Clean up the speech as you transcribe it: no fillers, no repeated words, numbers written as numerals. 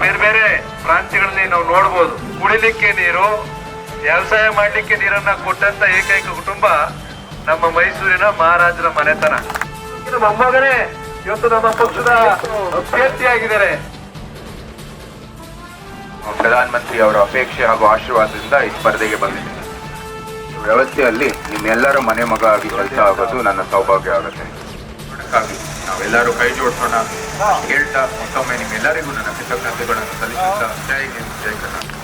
ಬೇರೆ ಬೇರೆ ಪ್ರಾಂತ್ಯಗಳಲ್ಲಿ ನಾವು ನೋಡ್ಬೋದು. ಕುಡಿಲಿಕ್ಕೆ ನೀರು, ವ್ಯವಸಾಯ ಮಾಡ್ಲಿಕ್ಕೆ ನೀರನ್ನ ಕೊಟ್ಟಂತ ಏಕೈಕ ಕುಟುಂಬ ನಮ್ಮ ಮೈಸೂರಿನ ಮಹಾರಾಜರ ಮನೆತನ. ನಮ್ಮ ಮೊಮ್ಮಗನೇ ಇವತ್ತು ನಮ್ಮ ಪಕ್ಷದ ಅಭ್ಯರ್ಥಿಯಾಗಿದ್ದಾರೆ. ಪ್ರಧಾನಮಂತ್ರಿ ಅವರ ಅಪೇಕ್ಷೆ ಹಾಗೂ ಆಶೀರ್ವಾದದಿಂದ ಈ ಸ್ಪರ್ಧೆಗೆ ಬಂದಿದ್ದೀನಿ. ವ್ಯವಸ್ಥೆಯಲ್ಲಿ ನಿಮ್ಮೆಲ್ಲರ ಮನೆ ಮಗ ಆಗಿ ಕೆಲಸ ಆಗೋದು ನನ್ನ ಸೌಭಾಗ್ಯ ಆಗುತ್ತೆ. ಅದಕ್ಕಾಗಿ ನಾವೆಲ್ಲರೂ ಕೈ ಜೋಡಿಸೋಣ ಹೇಳ್ತಾ ಮತ್ತೊಮ್ಮೆ ನಿಮ್ಮೆಲ್ಲರಿಗೂ ನನ್ನ ಕೃತಜ್ಞತೆಗಳನ್ನು ಸಲ್ಲಿಸುತ್ತಾ ಜೈ ಹಿಂದ್ ಜೈ ಕರ್ನಾಟಕ.